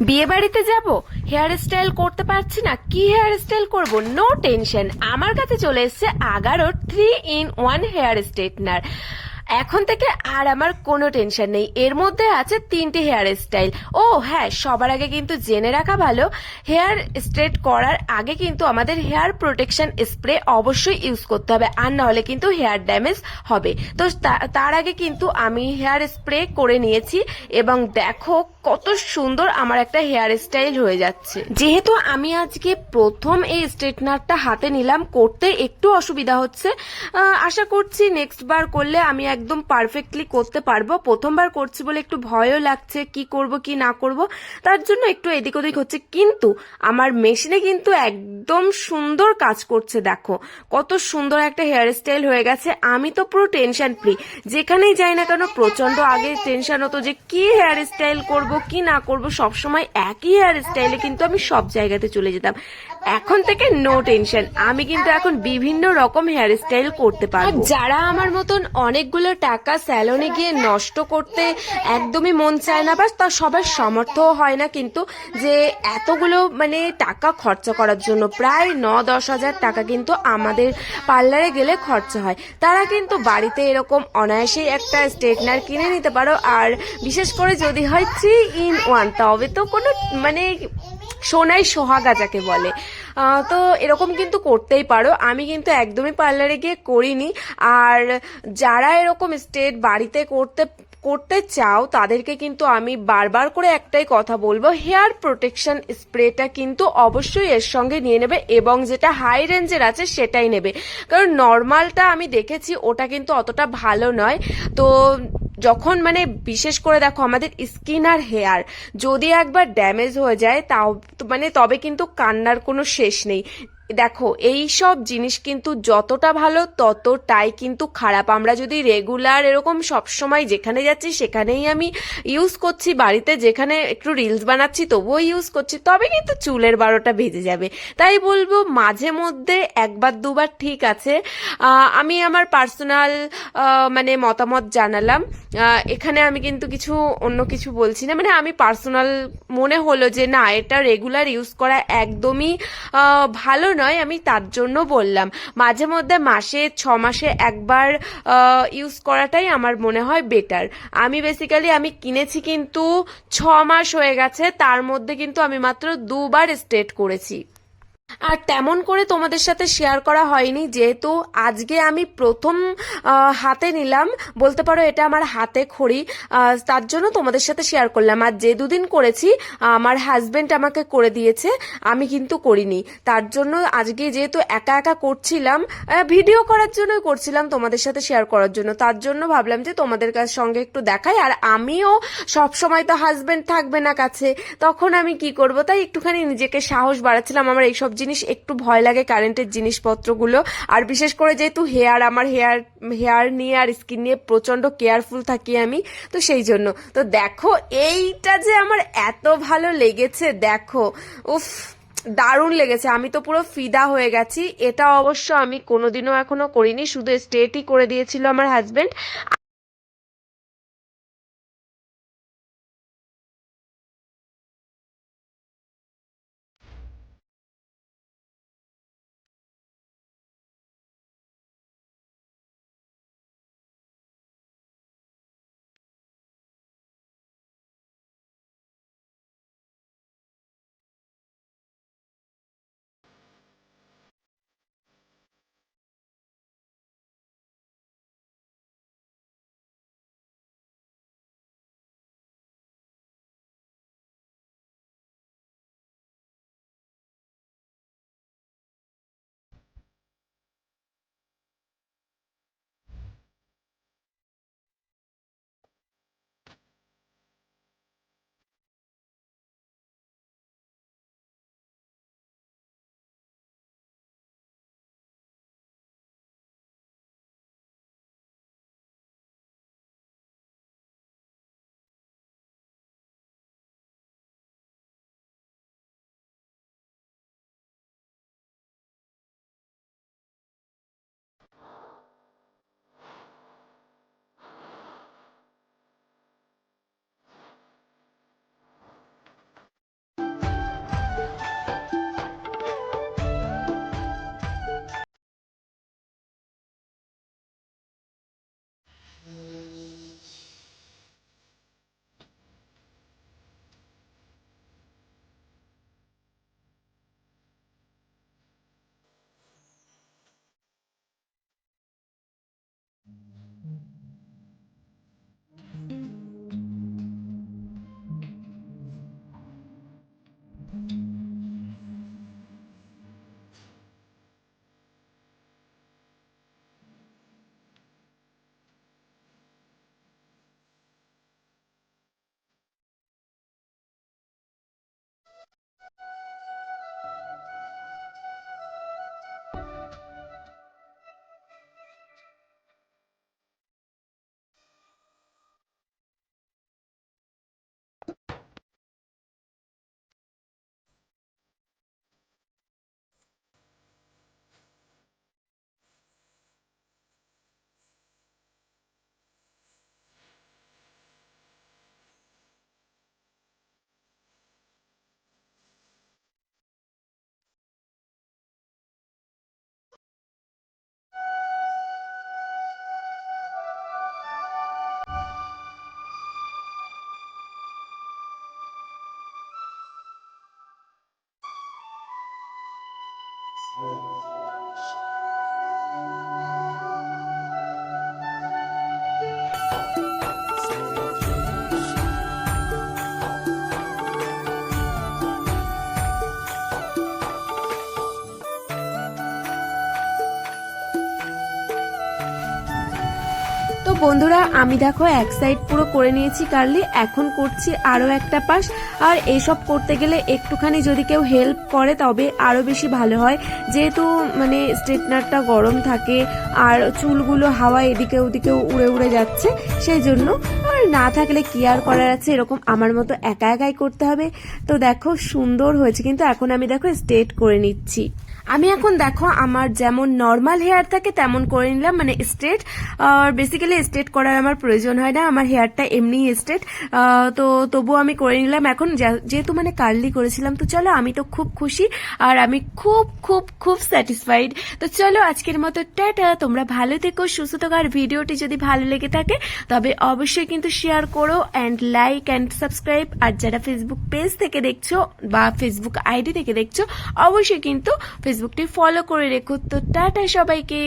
বিয়ে বাড়িতে যাব, হেয়ার স্টাইল করতে পারছি না, কি হেয়ার স্টাইল করব? নো টেনশন, আমার কাছে চলে এসেছে আগারো 3 in 1 হেয়ার স্ট্রেটনার। এখন থেকে আর আমার কোনো টেনশন নেই, এর মধ্যে আছে 3টে হেয়ার স্টাইল। ও হ্যাঁ, সবার আগে কিন্তু জেনে রাখা ভালো, হেয়ার স্ট্রেট করার আগে কিন্তু আমাদের হেয়ার প্রোটেকশন স্প্রে অবশ্যই ইউজ করতে হবে, আর না হলে কিন্তু হেয়ার ড্যামেজ হবে। তো তার আগে কিন্তু আমি হেয়ার স্প্রে করে নিয়েছি, এবং দেখো কত সুন্দর আমার একটা হেয়ার স্টাইল হয়ে যাচ্ছে। যেহেতু আমি আজকে প্রথম এই স্ট্রেটনারটা হাতে নিলাম, করতে একটু অসুবিধা হচ্ছে। আশা করছি নেক্সট বার করলে আমি একদম পারফেক্টলি করতে পারবো। প্রথমবার করছি বলে একটু ভয়ও লাগছে, কি করব কি না করব, তার জন্য একটু এদিক ওদিক হচ্ছে। কিন্তু আমার মেশিনে কিন্তু একদম সুন্দর কাজ করছে, দেখো কত সুন্দর একটা হেয়ার স্টাইল হয়ে গেছে। আমি তো পুরো টেনশন ফ্রি, যেখানেই যাই না কেন প্রচন্ড আগে টেনশন হতো যে কি হেয়ার স্টাইল করব কি না করব, সবসময় একই হেয়ার স্টাইলে কিন্তু আমি সব জায়গাতে চলে যেতাম। এখন থেকে নো টেনশন, আমি কিন্তু এখন বিভিন্ন রকম হেয়ার স্টাইল করতে পারবো। যারা আমার মতন অনেকগুলো টাকা স্যালনে গিয়ে নষ্ট করতে একদমই মন চায় না, বা তা সবার সামর্থ্যও হয় না কিন্তু, যে এতগুলো মানে টাকা খরচা করার জন্য, প্রায় 9-10 হাজার টাকা কিন্তু আমাদের পার্লারে গেলে খরচা হয়, তারা কিন্তু বাড়িতে এরকম অনায়াসেই একটা স্ট্রেটনার কিনে নিতে পারো। আর বিশেষ করে যদি হয় 3 in 1, তবে তো কোনো মানে সোনাই সোহাগা যাকে বলে। তো এরকম কিন্তু করতেই পারো, আমি কিন্তু একদমই পার্লারে গিয়ে করিনি। আর যারা এরকম স্ট্রেট বাড়িতে করতে করতে চাও, তাদেরকে কিন্তু আমি বারবার করে একটাই কথা বলবো, হেয়ার প্রোটেকশন স্প্রেটা কিন্তু অবশ্যই এর সঙ্গে নিয়ে নেবে, এবং যেটা হাই রেঞ্জের আছে সেটাই নেবে। কারণ নর্মালটা আমি দেখেছি ওটা কিন্তু অতটা ভালো নয়। তো যখন মানে বিশেষ করে দেখো আমাদের স্কিন আর হেয়ার যদি একবার ড্যামেজ হয়ে যায়, তাও মানে তবে কিন্তু কান্নার কোনো শেষ নেই। দেখো এই সব জিনিস কিন্তু যতটা ভালো ততটাই কিন্তু খারাপ। আমরা যদি রেগুলার এরকম সব সময় যেখানে যাচ্ছি সেখানেই আমি ইউজ করছি, বাড়িতে যেখানে একটু রিলস বানাচ্ছি তবুও ইউজ করছি, তবে কিন্তু চুলের 12টা বেজে যাবে। তাই বলবো মাঝে মধ্যে একবার দুবার ঠিক আছে। আমি আমার পার্সোনাল মানে মতামত জানালাম। এখানে আমি কিন্তু কিছু অন্য কিছু বলছি না, মানে আমি পার্সোনাল মনে হলো যে না, এটা রেগুলার ইউজ করা একদমই ভালো নয়, আমি তার জন্য বললাম। মাঝে মধ্যে মাসে 6 মাসে একবার ইউজ করাটাই আমার মনে হয় বেটার। আমি বেসিক্যালি আমি কিনেছি কিন্তু 6 মাস হয়ে গেছে, তার মধ্যে কিন্তু আমি মাত্র 2বার স্ট্রেট করেছি। আর তেমন করে তোমাদের সাথে শেয়ার করা হয়নি, যেহেতু আজকে আমি প্রথম হাতে নিলাম, বলতে পারো এটা আমার হাতে খড়ি। তার জন্য তোমাদের সাথে শেয়ার করলাম। আর যে দুদিন করেছি আমার হাজবেন্ড আমাকে করে দিয়েছে, আমি কিন্তু করিনি। তার জন্য আজকে যেহেতু একা একা করছিলাম, ভিডিও করার জন্যই করছিলাম, তোমাদের সাথে শেয়ার করার জন্য, তার জন্য ভাবলাম যে তোমাদের সঙ্গে একটু দেখাই। আর আমিও সব সময় তো হাজবেন্ড থাকবে না কাছে, তখন আমি কি করব, তাই একটুখানি নিজেকে সাহস বাড়াচ্ছিলাম। আমার এইসব জিনিস একটু ভয় লাগে, কারেন্টের জিনিসপত্রগুলো। আর বিশেষ করে যেহেতু আমার হেয়ার হেয়ার নিয়ে আর স্কিন নিয়ে প্রচন্ড কেয়ারফুল থাকি আমি, তো সেই জন্য। তো দেখো এইটা যে আমার এত ভালো লেগেছে, দেখো উফ, দারুণ লেগেছে, আমি তো পুরো ফিদা হয়ে গেছি। এটা অবশ্য আমি কোনোদিনও এখনো করিনি, শুধু স্ট্রেটই করে দিয়েছিল আমার হাজবেন্ড। বন্ধুরা আমি দেখো এক সাইড পুরো করে নিয়েছি কার্লি, এখন করছি আরো একটা পাশ। আর এসব করতে গেলে একটুখানি যদি কেউ হেল্প করে তবে আরো বেশি ভালো হয়, যেহেতু মানে স্ট্রেটনারটা গরম থাকে আর চুলগুলো হাওয়া এদিকে ওদিকে উড়ে উড়ে যাচ্ছে, সেই জন্য। আর না থাকলে কি আর করার আছে, এরকম আমার মতো একা একাই করতে হবে। তো দেখো সুন্দর হয়েছে, কিন্তু এখন আমি দেখো স্ট্রেট করে নিচ্ছি। আমি এখন দেখো আমার যেমন নর্মাল হেয়ার থাকে তেমন করে নিলাম, মানে স্ট্রেট। আর বেসিক্যালি স্ট্রেট করার আমার প্রয়োজন হয় না, আমার হেয়ারটা এমনি স্ট্রেট। তো তবুও আমি করে নিলাম এখন, যেহেতু মানে কার্লি করেছিলাম। তো চলো, আমি তো খুব খুশি আর আমি খুব খুব খুব স্যাটিসফাইড। তো চলো আজকের মতো টাটা, তোমরা ভালো থেকো, সুস্থ থাকো। আর ভিডিওটি যদি ভালো লেগে থাকে তবে অবশ্যই কিন্তু শেয়ার করো অ্যান্ড লাইক অ্যান্ড সাবস্ক্রাইব। আর যারা ফেসবুক পেজ থেকে দেখছো বা ফেসবুক আইডি থেকে দেখছো, অবশ্যই কিন্তু ফেসবুকটি ফলো করে রেখো। তো টাটা সবাইকে।